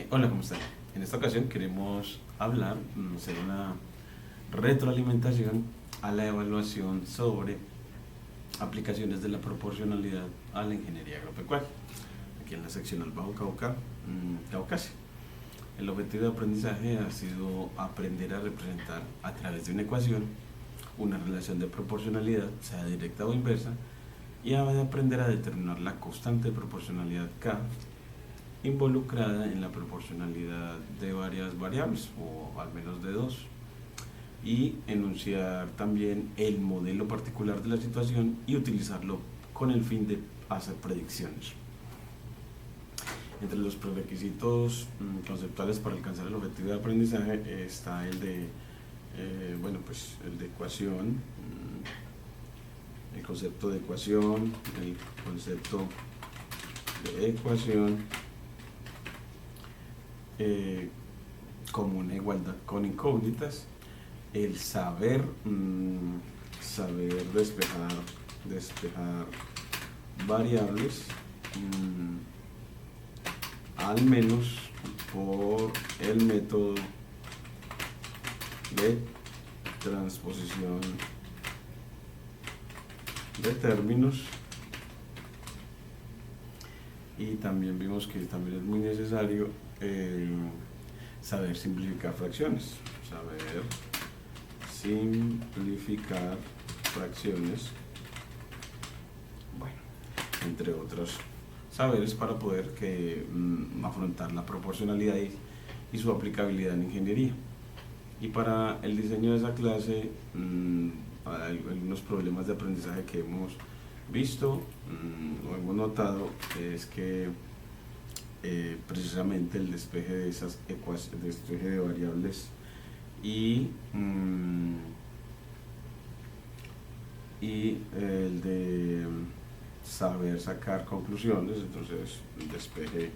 Hola, ¿cómo están? En esta ocasión queremos hablar, hacer una retroalimentación a la evaluación sobre aplicaciones de la proporcionalidad a la ingeniería agropecuaria, aquí en la seccional Bajo Cauca, Caucasia. El objetivo de aprendizaje ha sido aprender a representar a través de una ecuación una relación de proporcionalidad, sea directa o inversa, y a aprender a determinar la constante de proporcionalidad K involucrada en la proporcionalidad de varias variables, o al menos de dos, y enunciar también el modelo particular de la situación y utilizarlo con el fin de hacer predicciones. Entre los prerequisitos conceptuales para alcanzar el objetivo de aprendizaje está el de, el de ecuación, el concepto de ecuación, el concepto de ecuación como una igualdad con incógnitas, el saber despejar variables, al menos por el método de transposición de términos, y también vimos que también es muy necesario saber simplificar fracciones, bueno, entre otros saberes para poder afrontar la proporcionalidad y su aplicabilidad en ingeniería. Y para el diseño de esa clase hay algunos problemas de aprendizaje que hemos visto o hemos notado, es que precisamente el despeje de esas ecuaciones, despeje de variables y el de saber sacar conclusiones. Entonces, el despeje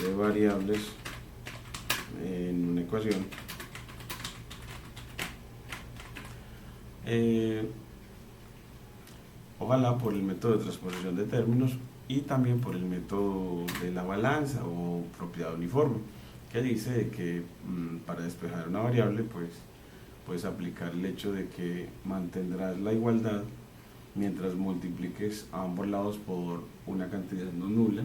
de variables en una ecuación ojalá por el método de transposición de términos y también por el método de la balanza o propiedad uniforme, que dice que para despejar una variable pues puedes aplicar el hecho de que mantendrás la igualdad mientras multipliques a ambos lados por una cantidad no nula,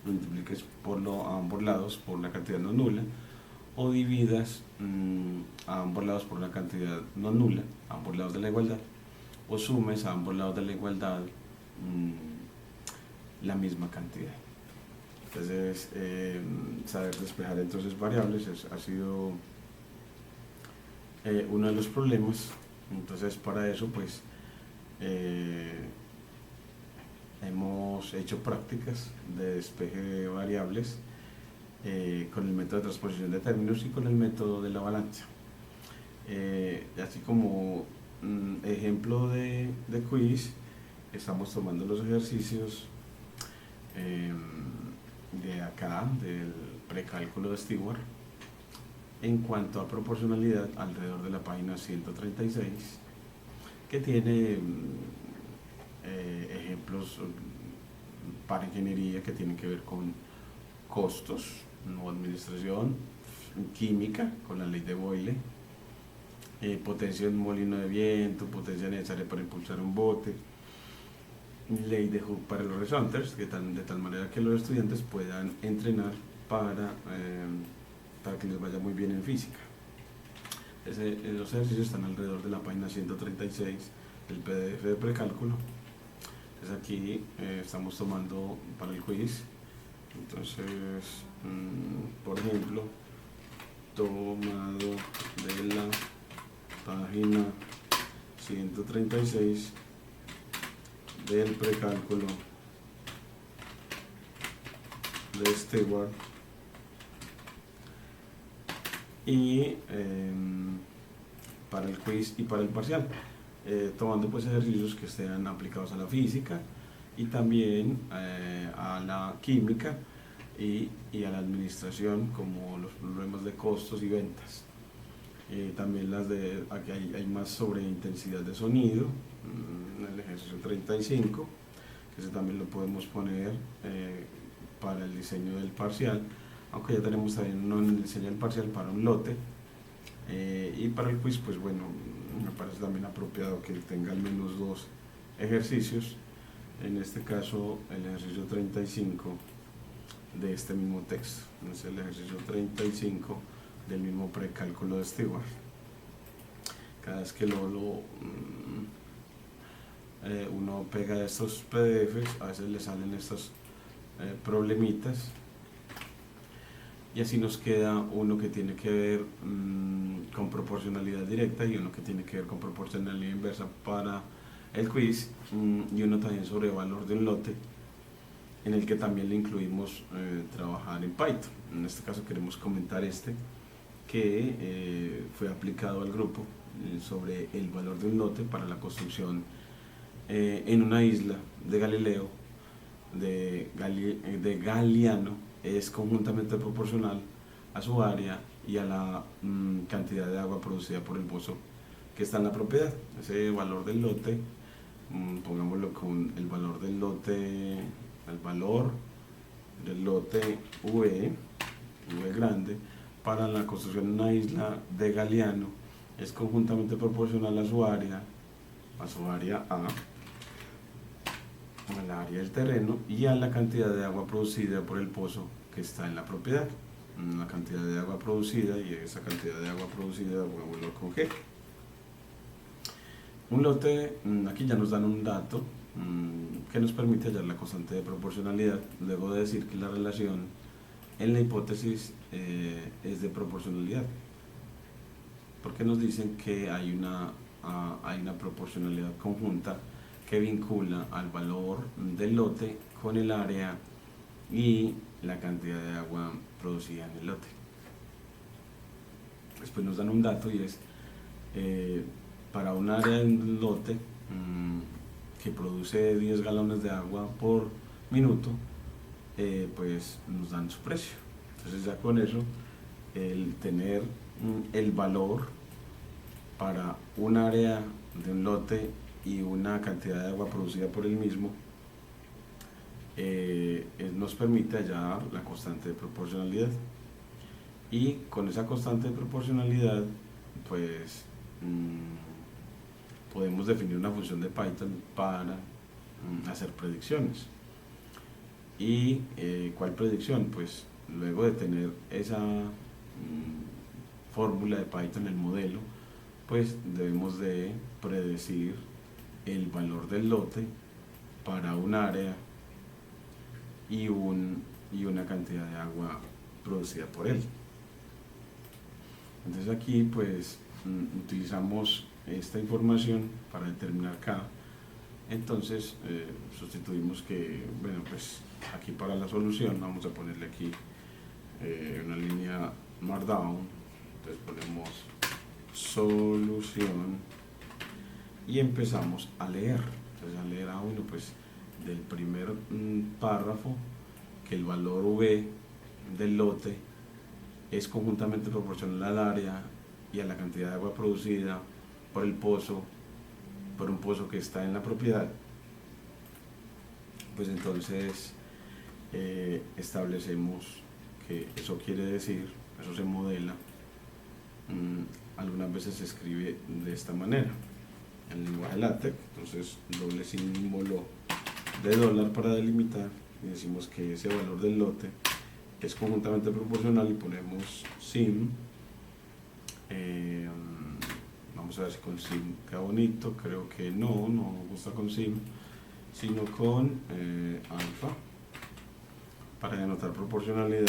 multipliques a ambos lados por una cantidad no nula, o dividas a ambos lados por una cantidad no nula, a ambos lados de la igualdad, o sumes a ambos lados de la igualdad la misma cantidad. Entonces, saber despejar entonces variables ha sido uno de los problemas. Entonces, para eso pues hemos hecho prácticas de despeje de variables con el método de transposición de términos y con el método de la balanza. Así como ejemplo de quiz, estamos tomando los ejercicios de acá, del precálculo de Stewart, en cuanto a proporcionalidad, alrededor de la página 136, que tiene ejemplos para ingeniería que tienen que ver con costos, no administración, química, con la ley de Boyle, potencia de un molino de viento, potencia necesaria para impulsar un bote, ley de Hooke para los resulters, de tal manera que los estudiantes puedan entrenar para que les vaya muy bien en física. Los ejercicios están alrededor de la página 136 del PDF de precálculo. Entonces aquí estamos tomando para el quiz. Entonces, por ejemplo, tomado de la página 136 del precálculo de Stewart, y para el quiz y para el parcial, tomando pues ejercicios que estén aplicados a la física y también a la química y a la administración, como los problemas de costos y ventas. También aquí hay más sobre intensidad de sonido, en el ejercicio 35, que ese también lo podemos poner para el diseño del parcial, aunque ya tenemos también uno en el diseño del parcial para un lote. Y para el quiz, pues bueno, me parece también apropiado que tenga al menos dos ejercicios, en este caso el ejercicio 35 de este mismo texto, es el ejercicio 35 del mismo precálculo de Stewart. Cada vez que uno pega estos PDFs, a veces le salen estos problemitas, y así nos queda uno que tiene que ver con proporcionalidad directa y uno que tiene que ver con proporcionalidad inversa para el quiz, y uno también sobre valor de un lote, en el que también le incluimos trabajar en Python. En este caso queremos comentar que fue aplicado al grupo sobre el valor de un lote para la construcción en una isla de Galileo de Galiano. Es conjuntamente proporcional a su área y a la cantidad de agua producida por el pozo que está en la propiedad. Ese valor del lote, pongámoslo con el valor del lote, V grande, para la construcción de una isla de Galiano, es conjuntamente proporcional a su área A, al área del terreno y a la cantidad de agua producida por el pozo que está en la propiedad. La cantidad de agua producida, y esa cantidad de agua producida, pongámoslo con G. Un lote, aquí ya nos dan un dato que nos permite hallar la constante de proporcionalidad, luego de decir que la relación en la hipótesis es de proporcionalidad, porque nos dicen que hay una proporcionalidad conjunta que vincula al valor del lote con el área y la cantidad de agua producida en el lote. Después nos dan un dato, y es para un área de un lote que produce 10 galones de agua por minuto, pues nos dan su precio. Entonces ya con eso, el tener el valor para un área de un lote y una cantidad de agua producida por el mismo, nos permite hallar la constante de proporcionalidad, y con esa constante de proporcionalidad pues podemos definir una función de Python para hacer predicciones. ¿Y cuál predicción? Pues luego de tener esa fórmula de Python, el modelo, pues debemos de predecir el valor del lote para un área y una cantidad de agua producida por él. Entonces aquí pues utilizamos esta información para determinar K. Entonces sustituimos que, bueno, pues aquí para la solución vamos a ponerle aquí una línea Markdown. Entonces ponemos solución y empezamos a leer. Entonces a leer pues del primer párrafo, que el valor V del lote es conjuntamente proporcional al área y a la cantidad de agua producida por un pozo que está en la propiedad. Pues entonces establecemos que eso quiere decir, eso se modela, algunas veces se escribe de esta manera en el lenguaje LaTeX. Entonces doble símbolo de dólar para delimitar, y decimos que ese valor del lote es conjuntamente proporcional, y ponemos sim. Vamos a ver si con sim queda bonito. Creo que no me gusta con sim, sino con alfa, para denotar proporcionalidad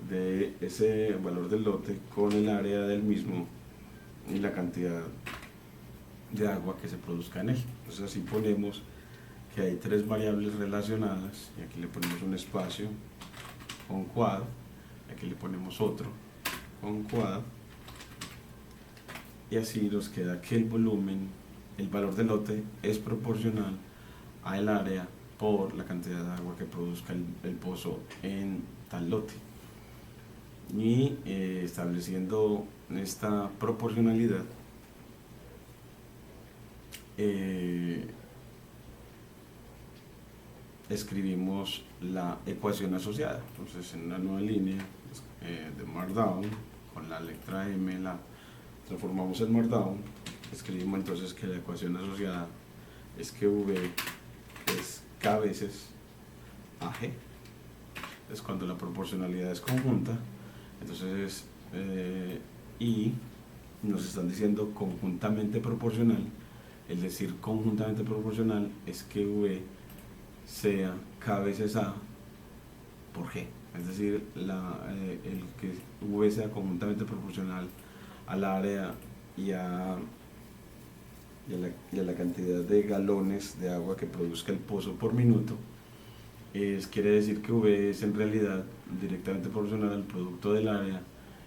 de ese valor del lote con el área del mismo y la cantidad de agua que se produzca en él. Entonces así ponemos que hay tres variables relacionadas, y aquí le ponemos un espacio con quad, aquí le ponemos otro con quad, y así nos queda que el volumen, el valor del lote, es proporcional al área por la cantidad de agua que produzca el pozo en tal lote. Y estableciendo esta proporcionalidad, escribimos la ecuación asociada. Entonces en una nueva línea de Markdown, con la letra M la transformamos en Markdown, escribimos entonces que la ecuación asociada es que V es K veces AG. Es cuando la proporcionalidad es conjunta, entonces y nos están diciendo conjuntamente proporcional. El decir conjuntamente proporcional es que V sea K veces A por G, es decir, el que V sea conjuntamente proporcional al área y a la cantidad de galones de agua que produzca el pozo por minuto. Quiere decir que V es en realidad directamente proporcional al producto del área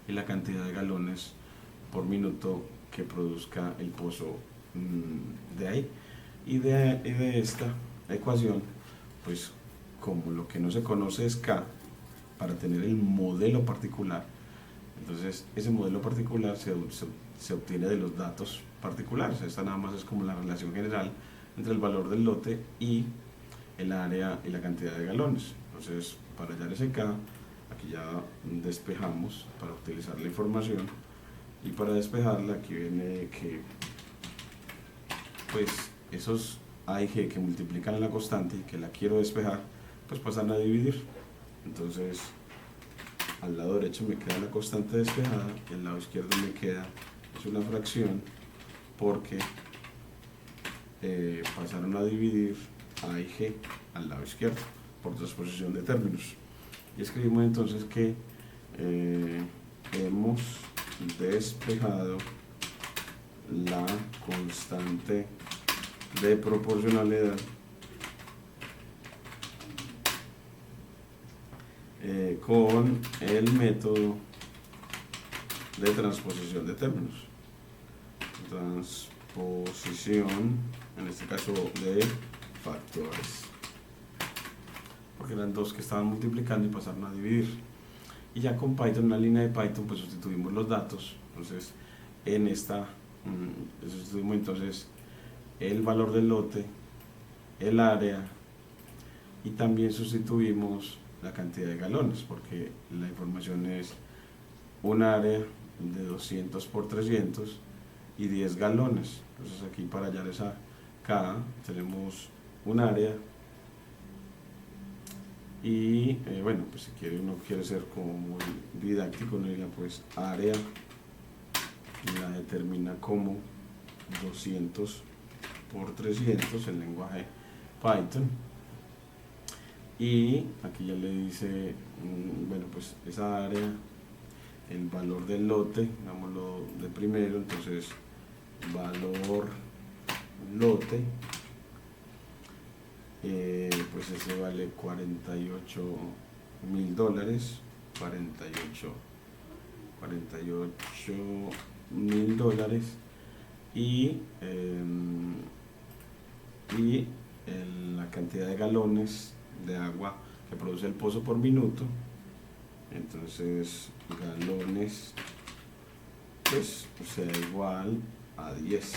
y la cantidad de galones por minuto que produzca el pozo de ahí. Y de esta ecuación, pues como lo que no se conoce es K, para tener el modelo particular, entonces ese modelo particular se obtiene de los datos particulares. Esta nada más es como la relación general entre el valor del lote y el área y la cantidad de galones. Entonces, para hallar ese K, aquí ya despejamos para utilizar la información, y para despejarla aquí viene que pues esos A y G que multiplican la constante y que la quiero despejar, pues pasan a dividir. Entonces al lado derecho me queda la constante despejada y al lado izquierdo me queda es una fracción, porque pasaron a dividir A y G al lado izquierdo por transposición de términos. Y escribimos entonces que hemos despejado la constante de proporcionalidad con el método de transposición de términos. Transposición, en este caso de factores, porque eran dos que estaban multiplicando y pasaron a dividir. Y ya con Python, en la línea de Python, pues sustituimos los datos. Entonces en esta sustituimos entonces el valor del lote, el área, y también sustituimos la cantidad de galones, porque la información es un área de 200 por 300 y 10 galones. Entonces aquí para hallar esa K tenemos un área y bueno, pues si uno quiere ser como muy didáctico, uno diría pues área la determina como 200 por 300 en lenguaje Python, y aquí ya le dice bueno, pues esa área, el valor del lote, digámoslo de primero, entonces valor lote, pues ese vale $48,000, 48,000 dólares, y la cantidad de galones de agua que produce el pozo por minuto, entonces galones pues sea igual a 10.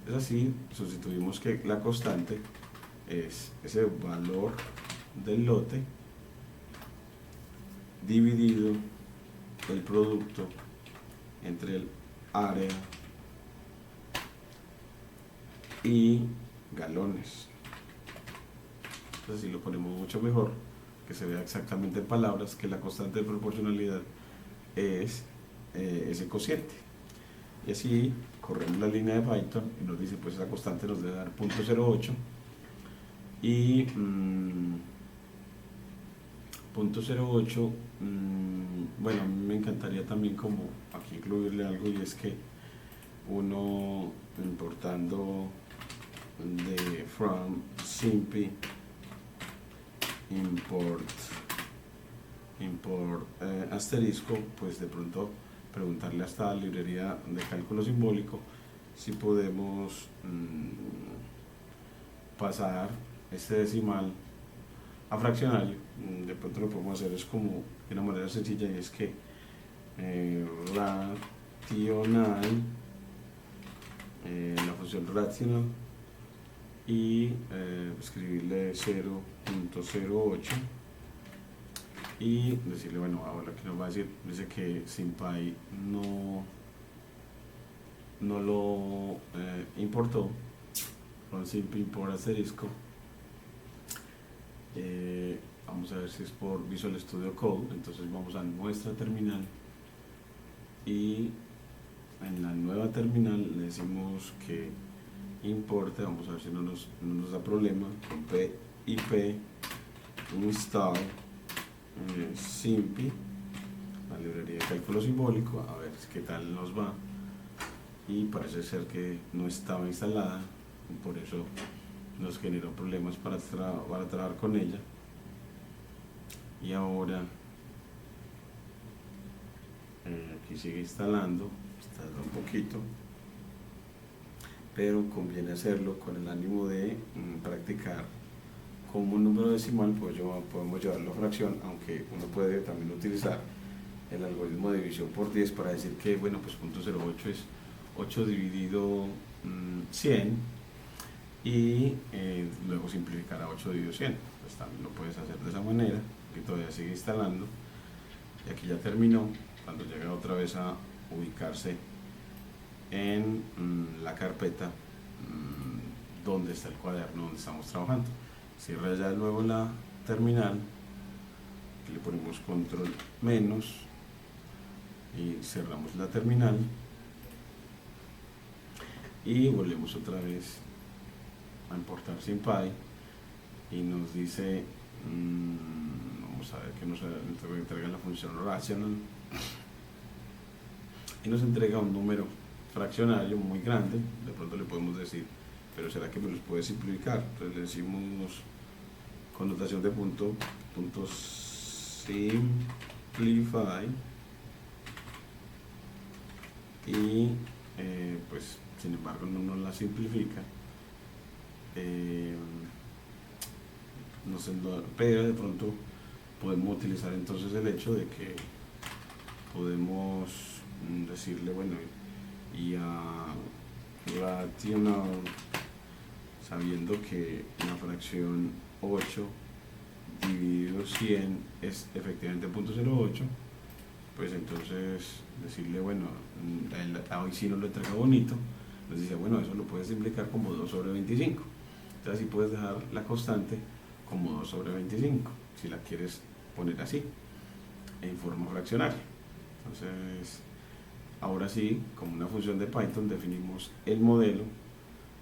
Es así, sustituimos que la constante es ese valor del lote dividido el producto entre el área y galones. Entonces si lo ponemos mucho mejor, que se vea exactamente en palabras, que la constante de proporcionalidad es ese cociente. Y así corremos la línea de Python y nos dice pues esa constante nos debe dar 0.08, y 0.08, bueno, a mí me encantaría también como aquí incluirle algo, y es que uno importando de from simpy import asterisco, pues de pronto preguntarle a esta librería de cálculo simbólico si podemos pasar este decimal a fraccionario. De pronto lo podemos hacer es como de una manera sencilla, y es que rational, la función rational y escribirle 0.08 y decirle, bueno, ahora que nos va a decir, dice que SymPy no lo importó con simple import asterisco. Vamos a ver si es por Visual Studio Code. Entonces vamos a nuestra terminal y en la nueva terminal le decimos que importe, vamos a ver si no nos da problema, con pip install SymPy, la librería de cálculo simbólico, a ver qué tal nos va. Y parece ser que no estaba instalada, por eso nos generó problemas para trabajar con ella. Y ahora aquí sigue instalando, tarda un poquito, pero conviene hacerlo con el ánimo de practicar. Como un número decimal pues podemos llevarlo a fracción, aunque uno puede también utilizar el algoritmo de división por 10 para decir que, bueno, pues .08 es 8 dividido 100 y luego simplificar a 8 dividido 100. Pues también lo puedes hacer de esa manera, que todavía sigue instalando. Y aquí ya terminó. Cuando llega otra vez a ubicarse en la carpeta donde está el cuaderno donde estamos trabajando, cierra ya de nuevo la terminal, le ponemos control menos y cerramos la terminal y volvemos otra vez a importar SymPy y nos dice vamos a ver que nos entrega la función rational y nos entrega un número fraccionario muy grande. De pronto le podemos decir, pero será que me los puede simplificar. Entonces le decimos connotación de punto simplify y pues sin embargo no nos la simplifica, pero de pronto podemos utilizar entonces el hecho de que podemos decirle, bueno, y a rational, sabiendo que la fracción 8 dividido 100 es efectivamente .08, pues entonces decirle, bueno, hoy sí nos lo entrega bonito, nos dice, bueno, eso lo puedes simplificar como 2 sobre 25, entonces así puedes dejar la constante como 2 sobre 25, si la quieres poner así, en forma fraccionaria. Entonces, ahora sí, como una función de Python, definimos el modelo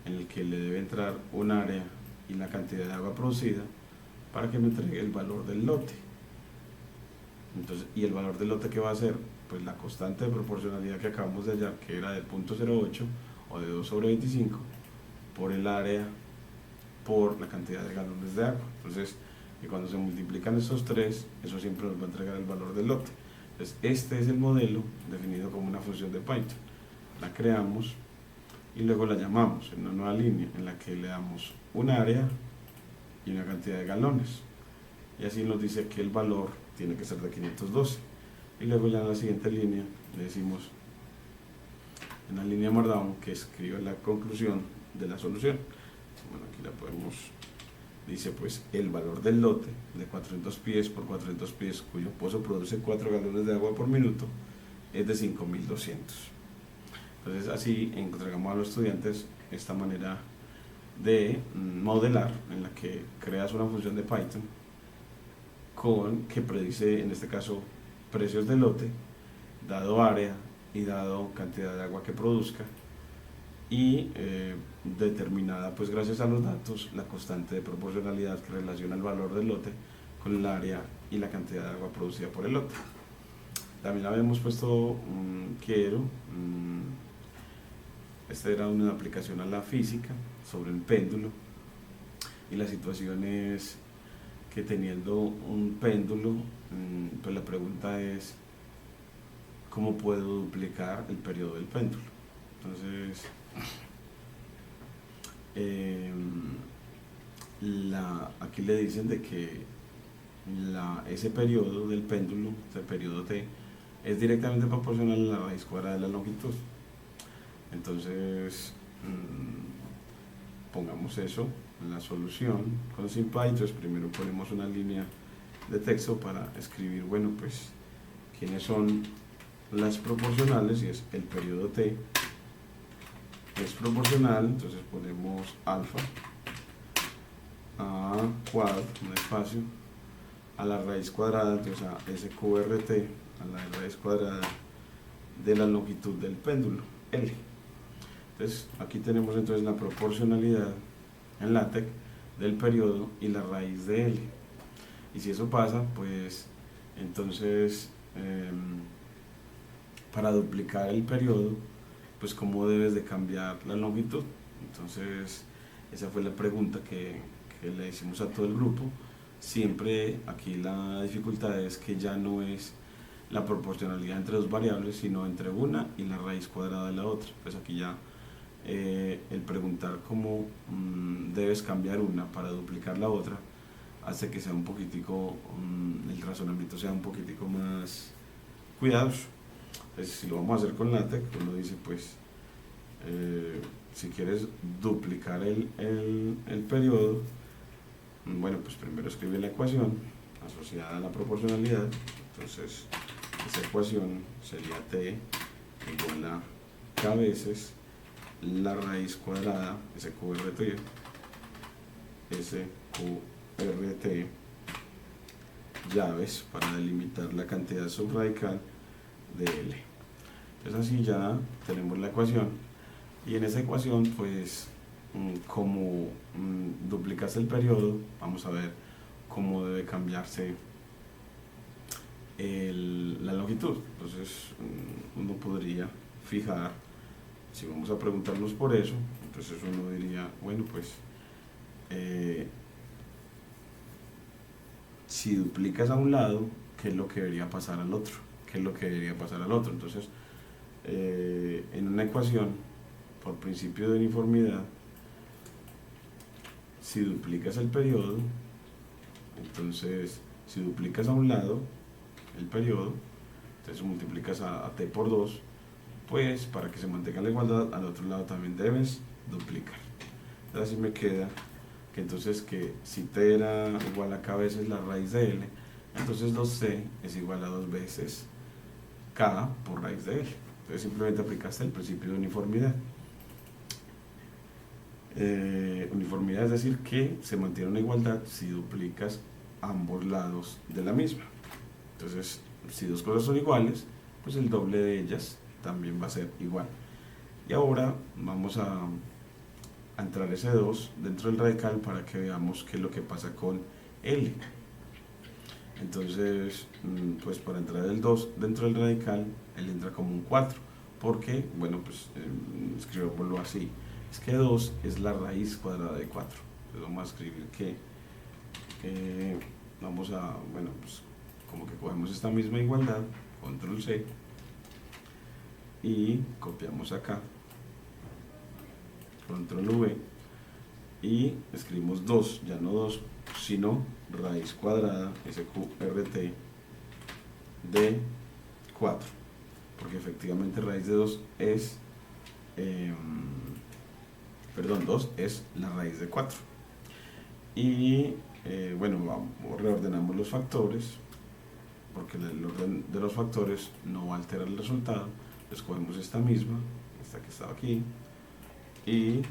en el que le debe entrar un área y la cantidad de agua producida para que me entregue el valor del lote. Entonces, ¿y el valor del lote qué va a ser? Pues la constante de proporcionalidad que acabamos de hallar, que era de 0.08 o de 2 sobre 25, por el área por la cantidad de galones de agua. Entonces, y cuando se multiplican estos tres, eso siempre nos va a entregar el valor del lote. Entonces, este es el modelo definido como una función de Python. La creamos y luego la llamamos en una nueva línea en la que le damos un área y una cantidad de galones. Y así nos dice que el valor tiene que ser de 512. Y luego ya en la siguiente línea le decimos, en la línea Markdown, que escribe la conclusión de la solución. Bueno, aquí la podemos, dice pues el valor del lote de 400 pies por 400 pies cuyo pozo produce 4 galones de agua por minuto es de 5200. Entonces así entregamos a los estudiantes esta manera de modelar en la que creas una función de Python que predice en este caso precios de lote dado área y dado cantidad de agua que produzca y determinada pues gracias a los datos la constante de proporcionalidad que relaciona el valor del lote con el área y la cantidad de agua producida por el lote. También habíamos puesto esta era una aplicación a la física sobre el péndulo y la situación es que teniendo un péndulo pues la pregunta es ¿cómo puedo duplicar el periodo del péndulo? Entonces aquí le dicen de que ese periodo del péndulo, ese periodo t, es directamente proporcional a la raíz cuadrada de la longitud. Entonces pongamos eso en la solución con SymPy. Entonces primero ponemos una línea de texto para escribir, bueno, pues quiénes son las proporcionales, y es el periodo t es proporcional. Entonces ponemos alfa a cuadro, un espacio, a la raíz cuadrada, entonces a SQRT, a la raíz cuadrada de la longitud del péndulo, L. Entonces aquí tenemos entonces la proporcionalidad en LaTeX del periodo y la raíz de L. Y si eso pasa, pues entonces para duplicar el periodo, pues cómo debes de cambiar la longitud. Entonces esa fue la pregunta que le hicimos a todo el grupo. Siempre aquí la dificultad es que ya no es la proporcionalidad entre dos variables, sino entre una y la raíz cuadrada de la otra. Pues aquí ya el preguntar cómo debes cambiar una para duplicar la otra hace que sea un poquitico, el razonamiento sea un poquitico más cuidadoso. Entonces, si lo vamos a hacer con LaTeX, uno dice, pues, si quieres duplicar el periodo, bueno, pues primero escribe la ecuación asociada a la proporcionalidad. Entonces, esa ecuación sería t igual a k veces la raíz cuadrada, SQRT, llaves para delimitar la cantidad subradical de L. Entonces así ya tenemos la ecuación, y en esa ecuación pues como duplicas el periodo, vamos a ver cómo debe cambiarse la longitud. Entonces uno podría fijar, si vamos a preguntarnos por eso, entonces uno diría, bueno, pues si duplicas a un lado, ¿qué es lo que debería pasar al otro? ¿Qué es lo que debería pasar al otro? Entonces, en una ecuación, por principio de uniformidad, si duplicas el periodo, entonces, si duplicas a un lado el periodo, entonces multiplicas a t por 2, pues para que se mantenga la igualdad, al otro lado también debes duplicar. Entonces así me queda que entonces que si t era igual a k veces la raíz de L, entonces 2t es igual a 2 veces k por raíz de L. Entonces simplemente aplicaste el principio de uniformidad. Uniformidad es decir que se mantiene una igualdad si duplicas ambos lados de la misma. Entonces, si dos cosas son iguales, pues el doble de ellas también va a ser igual. Y ahora vamos a entrar ese 2 dentro del radical para que veamos qué es lo que pasa con L. Entonces, pues para entrar el 2 dentro del radical, él entra como un 4. Porque, bueno, pues escribámoslo así. Es que 2 es la raíz cuadrada de 4. Entonces vamos a escribir que vamos a, bueno, pues como que cogemos esta misma igualdad, control C, y copiamos acá, control V, y escribimos 2, ya no 2, sino raíz cuadrada, SQRT, de 4, porque efectivamente raíz de 2 es, 2 es la raíz de 4. Y bueno, reordenamos los factores, porque el orden de los factores no va a alterar el resultado. Escogemos esta misma, esta que estaba aquí, y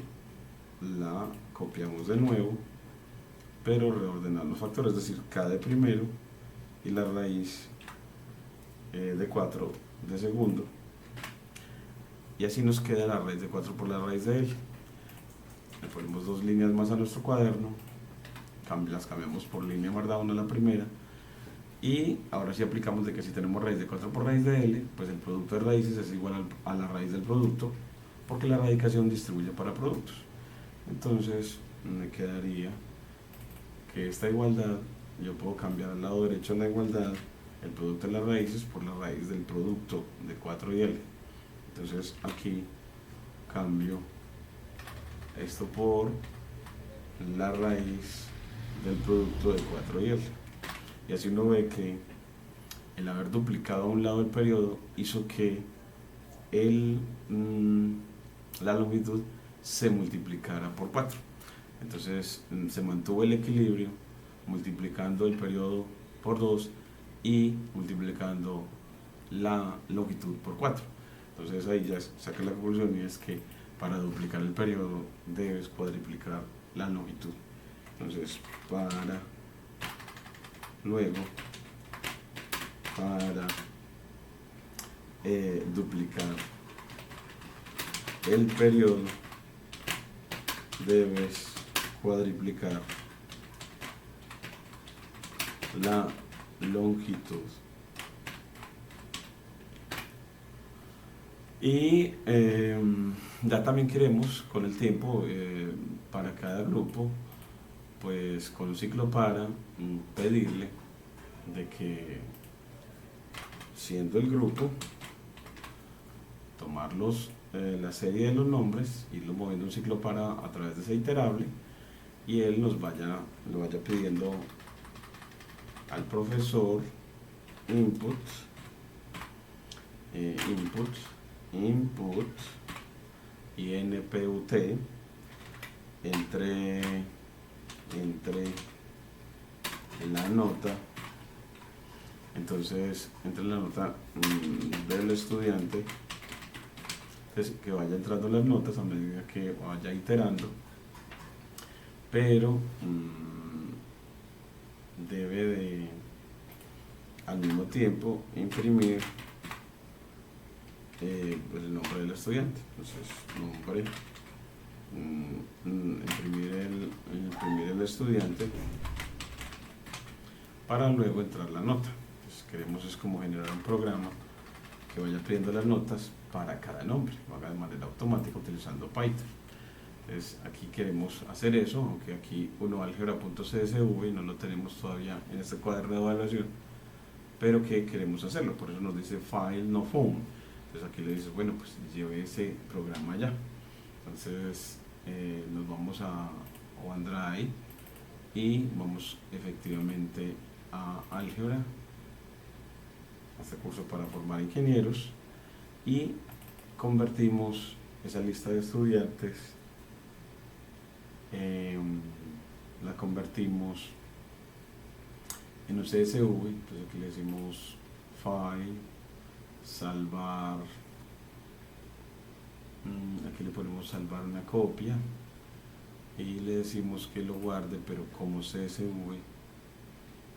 la copiamos de nuevo, pero reordenar los factores, es decir, k de primero y la raíz de 4 de segundo, y así nos queda la raíz de 4 por la raíz de L. Le ponemos dos líneas más a nuestro cuaderno, las cambiamos por línea guardada una a la primera, y ahora sí aplicamos de que si tenemos raíz de 4 por raíz de L, pues el producto de raíces es igual a la raíz del producto, porque la radicación distribuye para productos. Entonces me quedaría que esta igualdad, yo puedo cambiar al lado derecho de la igualdad el producto de las raíces por la raíz del producto de 4 y L. Entonces aquí cambio esto por la raíz del producto de 4 y L. Y así uno ve que el haber duplicado a un lado el periodo hizo que la longitud se multiplicara por 4. Entonces se mantuvo el equilibrio multiplicando el periodo por 2 y multiplicando la longitud por 4. Entonces ahí ya saca la conclusión, y es que para duplicar el periodo debes cuadriplicar la longitud. Entonces luego para duplicar el periodo debes cuadriplicar la longitud. Y ya también queremos con el tiempo, para cada grupo, pues con un ciclo para pedirle de que, siendo el grupo, tomarlos, la serie de los nombres, irlo moviendo un ciclo para a través de ese iterable, y él lo vaya pidiendo al profesor input, input y nput entre la nota. Entonces, entre la nota del estudiante, entonces, que vaya entrando las notas a medida que vaya iterando, pero debe de al mismo tiempo imprimir pues el nombre del estudiante. Entonces, nombre, imprimir el estudiante, para luego entrar la nota. Entonces, queremos es como generar un programa que vaya pidiendo las notas para cada nombre, lo haga de manera automática utilizando Python. Entonces, aquí queremos hacer eso, aunque aquí unoalgebra.csv no lo tenemos todavía en este cuaderno de evaluación, pero que queremos hacerlo. Por eso nos dice file no found. Entonces aquí le dices, bueno, pues lleve ese programa allá. Entonces nos vamos a OneDrive y vamos efectivamente a álgebra, a este curso para formar ingenieros, y convertimos esa lista de estudiantes, la convertimos en un CSV. Entonces aquí le decimos file, salvar, aquí le ponemos salvar una copia y le decimos que lo guarde, pero como CSV.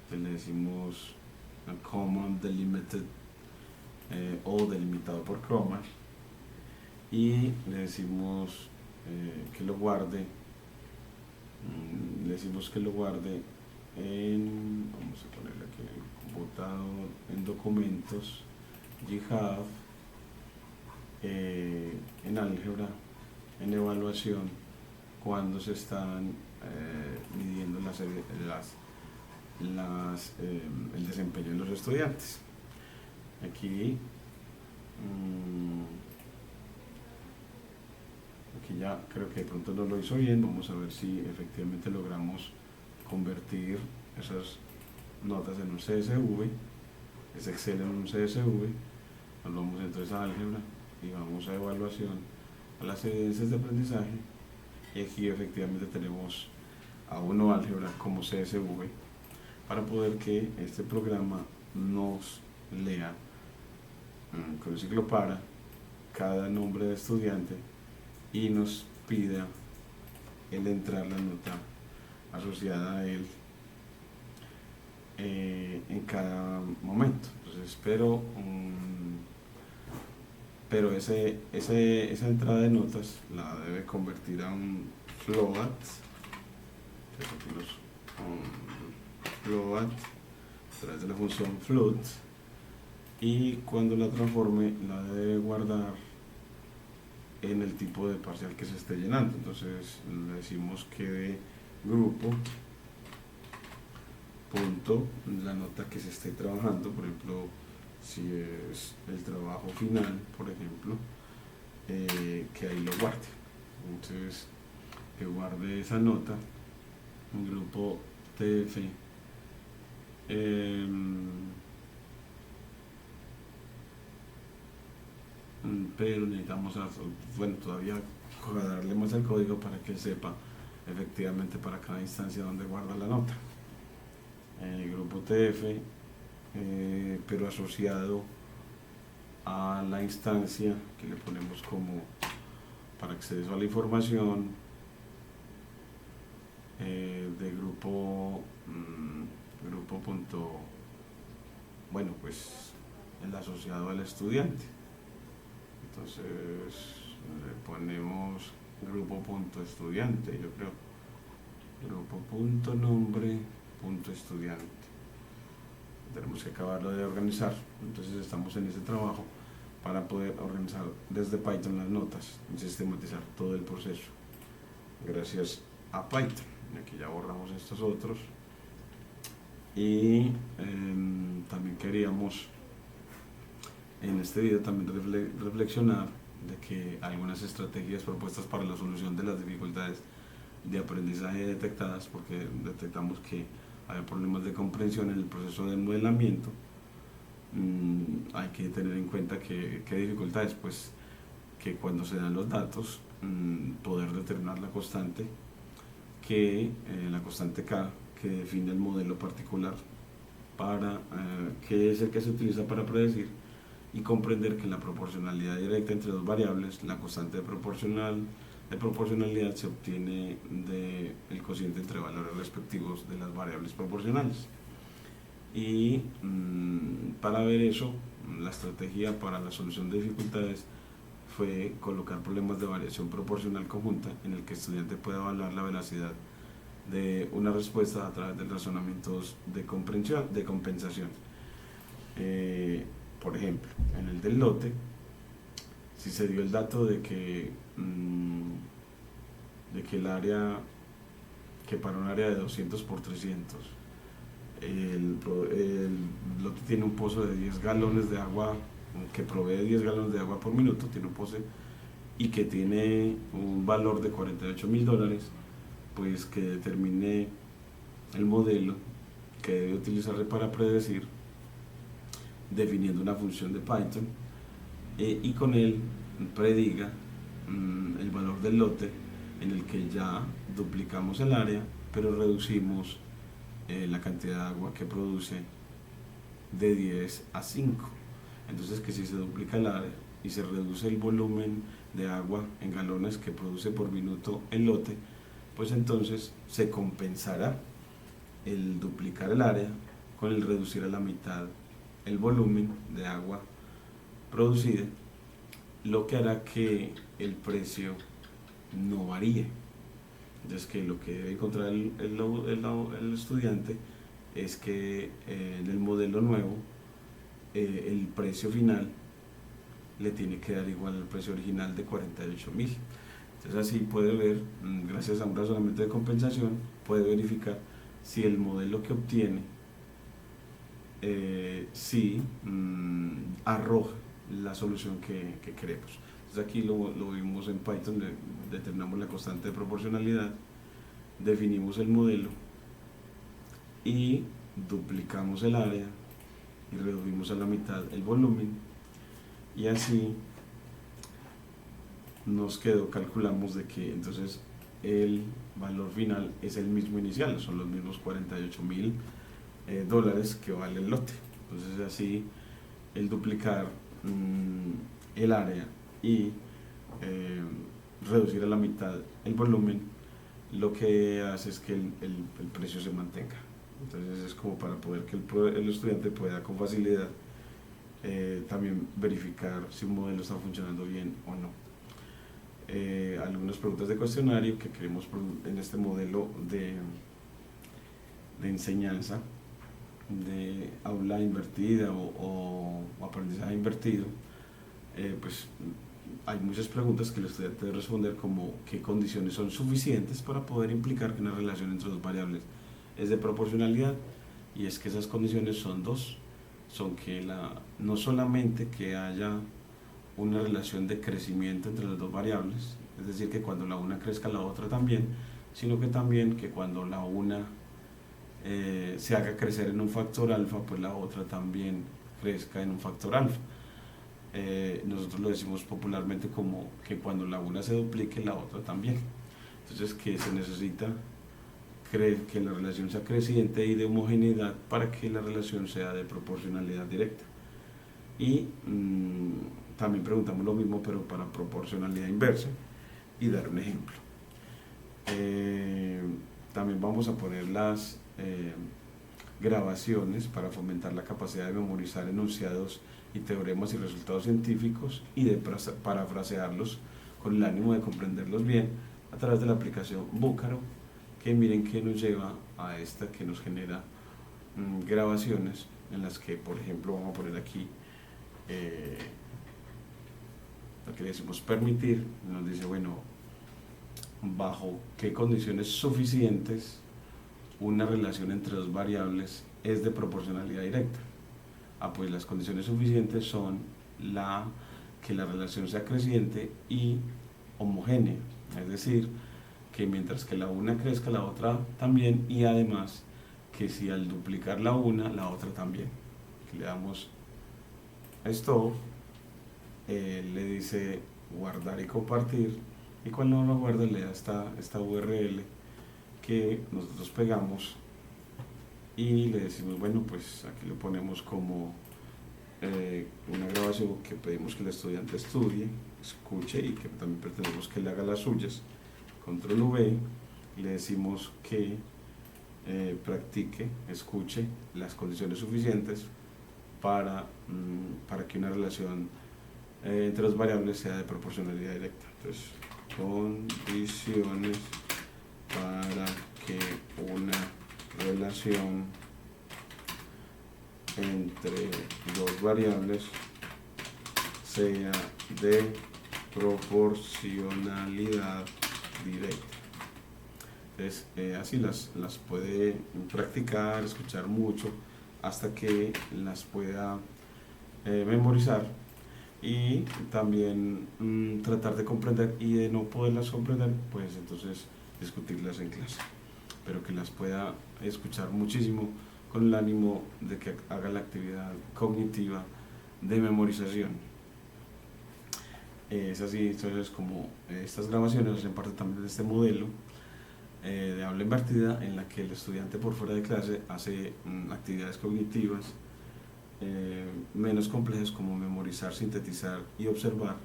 Entonces le decimos command delimited, o delimitado por comas, y le decimos que lo guarde, vamos a ponerle aquí en el computador, en documentos, GitHub, en álgebra, en evaluación, cuando se están midiendo el desempeño de los estudiantes. Aquí ya creo que de pronto no lo hizo bien. Vamos a ver si efectivamente logramos convertir esas notas en un CSV, ese Excel en un CSV. Nos vamos entonces a álgebra y vamos a evaluación, a las evidencias de aprendizaje, y aquí efectivamente tenemos a uno álgebra como CSV, para poder que este programa nos lea con el ciclo para cada nombre de estudiante y nos pida el entrar la nota asociada a él en cada momento. Entonces, pero esa entrada de notas la debe convertir a un float. Entonces aquí float a través de la función float, y cuando la transforme la debe guardar en el tipo de parcial que se esté llenando. Entonces le decimos que de grupo punto la nota que se esté trabajando, por ejemplo, si es el trabajo final, por ejemplo, que ahí lo guarde. Entonces, que guarde esa nota en grupo TF, pero necesitamos, bueno, todavía darle más el código para que sepa efectivamente para cada instancia donde guarda la nota. El grupo TF, pero asociado a la instancia que le ponemos como para acceso a la información de grupo punto, bueno, pues el asociado al estudiante. Entonces le ponemos grupo punto estudiante, yo creo, grupo punto nombre punto estudiante. Tenemos que acabarlo de organizar, entonces estamos en ese trabajo para poder organizar desde Python las notas y sistematizar todo el proceso gracias a Python. Aquí ya borramos estos otros y también queríamos en este video también reflexionar de que algunas estrategias propuestas para la solución de las dificultades de aprendizaje detectadas, porque detectamos que hay problemas de comprensión en el proceso de modelamiento. Hay que tener en cuenta que dificultades, pues que cuando se dan los datos, poder determinar la constante la constante K, que define el modelo particular para que es el que se utiliza para predecir, y comprender que la proporcionalidad directa entre dos variables, la constante de proporcionalidad se obtiene del cociente entre valores respectivos de las variables proporcionales. Y para ver eso, la estrategia para la solución de dificultades fue colocar problemas de variación proporcional conjunta en el que el estudiante pueda evaluar la velocidad de una respuesta a través de razonamientos de compensación. Por ejemplo, en el del lote, si se dio el dato de que el área, que para un área de 200 por 300, el lote tiene un pozo de 10 galones de agua, que provee 10 galones de agua por minuto, tiene un pozo y que tiene un valor de $48.000, pues que determine el modelo que debe utilizar para predecir, definiendo una función de Python, y con él prediga el valor del lote, en el que ya duplicamos el área, pero reducimos la cantidad de agua que produce de 10 a 5. Entonces, que si se duplica el área y se reduce el volumen de agua en galones que produce por minuto el lote, pues entonces se compensará el duplicar el área con el reducir a la mitad el volumen de agua producida, lo que hará que el precio no varíe. Entonces, que lo que debe encontrar el estudiante es que en el modelo nuevo el precio final le tiene que dar igual al precio original de 48.000. Entonces así puede ver, gracias a un razonamiento de compensación, puede verificar si el modelo que obtiene arroja la solución que queremos. Entonces aquí lo vimos en Python, determinamos la constante de proporcionalidad, definimos el modelo y duplicamos el área y reducimos a la mitad el volumen, y así nos quedó, calculamos de que entonces el valor final es el mismo inicial, son los mismos $48.000 que vale el lote. Entonces así el duplicar el área y reducir a la mitad el volumen, lo que hace es que el precio se mantenga. Entonces es como para poder que el estudiante pueda con facilidad también verificar si un modelo está funcionando bien o no. Algunas preguntas de cuestionario que queremos en este modelo de enseñanza de aula invertida o aprendizaje invertido. Pues hay muchas preguntas que el estudiante debe responder, como qué condiciones son suficientes para poder implicar que una relación entre dos variables es de proporcionalidad, y es que esas condiciones son dos. Son que no solamente que haya una relación de crecimiento entre las dos variables, es decir, que cuando la una crezca la otra también, sino que también que cuando la una se haga crecer en un factor alfa, pues la otra también crezca en un factor alfa. Nosotros lo decimos popularmente como que cuando la una se duplique, la otra también. Entonces, ¿qué se necesita? Que la relación sea creciente y de homogeneidad para que la relación sea de proporcionalidad directa. Y también preguntamos lo mismo, pero para proporcionalidad inversa, y dar un ejemplo. También vamos a poner las grabaciones para fomentar la capacidad de memorizar enunciados y teoremas y resultados científicos y de parafrasearlos con el ánimo de comprenderlos bien a través de la aplicación Búcaro, que miren que nos lleva a esta que nos genera grabaciones en las que, por ejemplo, vamos a poner aquí lo que le decimos permitir, nos dice, bueno, bajo qué condiciones suficientes una relación entre dos variables es de proporcionalidad directa. Pues las condiciones suficientes son que la relación sea creciente y homogénea, es decir, que mientras que la una crezca, la otra también, y además que si al duplicar la una, la otra también. Aquí le damos esto, le dice guardar y compartir, y cuando uno guarda le da esta URL que nosotros pegamos y le decimos, bueno, pues aquí lo ponemos como una grabación que pedimos que el estudiante estudie, escuche y que también pretendemos que le haga las suyas. Control V, y le decimos que practique, escuche las condiciones suficientes para que una relación entre dos variables sea de proporcionalidad directa. Entonces, condiciones para que una relación entre dos variables sea de proporcionalidad directa. Entonces, así las puede practicar, escuchar mucho, hasta que las pueda memorizar, y también tratar de comprender, y de no poderlas comprender, pues entonces discutirlas en clase, pero que las pueda escuchar muchísimo con el ánimo de que haga la actividad cognitiva de memorización. Es así. Entonces, como estas grabaciones hacen parte también de este modelo de habla invertida, en la que el estudiante por fuera de clase hace actividades cognitivas menos complejas, como memorizar, sintetizar y observar,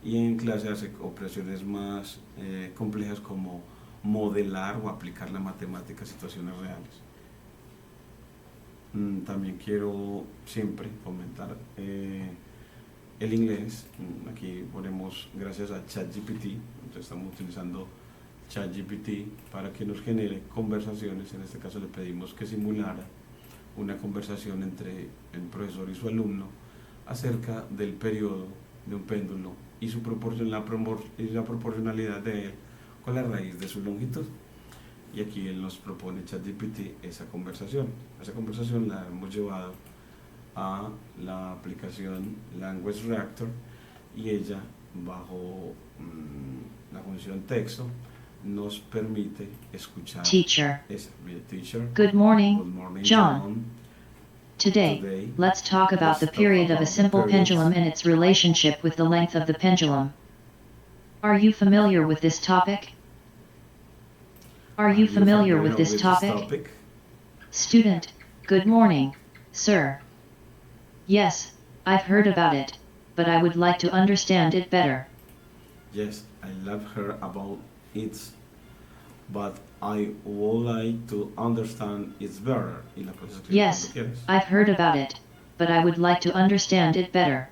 y en clase hace operaciones más complejas, como modelar o aplicar la matemática a situaciones reales. También quiero siempre fomentar el inglés. Aquí ponemos gracias a ChatGPT, entonces estamos utilizando ChatGPT para que nos genere conversaciones. En este caso le pedimos que simulara una conversación entre el profesor y su alumno acerca del periodo de un péndulo y la proporcionalidad de él con la raíz de su longitud. Y aquí él nos propone, ChatGPT, esa conversación. Esa conversación la hemos llevado a la aplicación Language Reactor, y ella, bajo la función texto, nos permite escuchar. Teacher. Teacher. Good morning, Good morning, John. Today, let's talk about the period of a simple pendulum and its relationship with the length of the pendulum. Are you familiar with this topic? Are you familiar with this topic? Student, good morning, sir. Yes, I've heard about it, but I would like to understand it better. Yes, I love her about it, but I would like to understand it better. Yes, I've heard about it, but I would like to understand it better.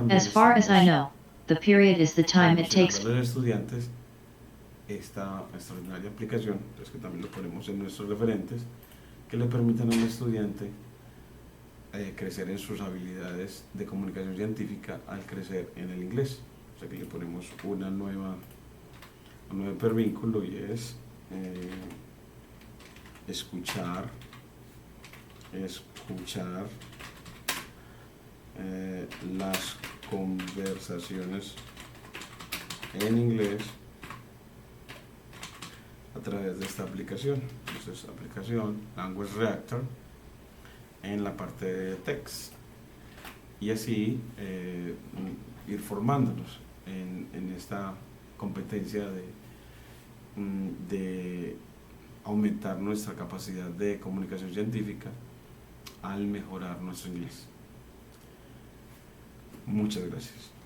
As far as I know, the period is the time it takes. Esta extraordinaria aplicación, es que también lo ponemos en nuestros referentes, que le permitan al estudiante crecer en sus habilidades de comunicación científica al crecer en el inglés. O sea que le ponemos un nuevo hipervínculo, y es escuchar las conversaciones en inglés a través de esta aplicación. Entonces, aplicación Language Reactor en la parte de text, y así ir formándonos en esta competencia de aumentar nuestra capacidad de comunicación científica al mejorar nuestro inglés. Muchas gracias.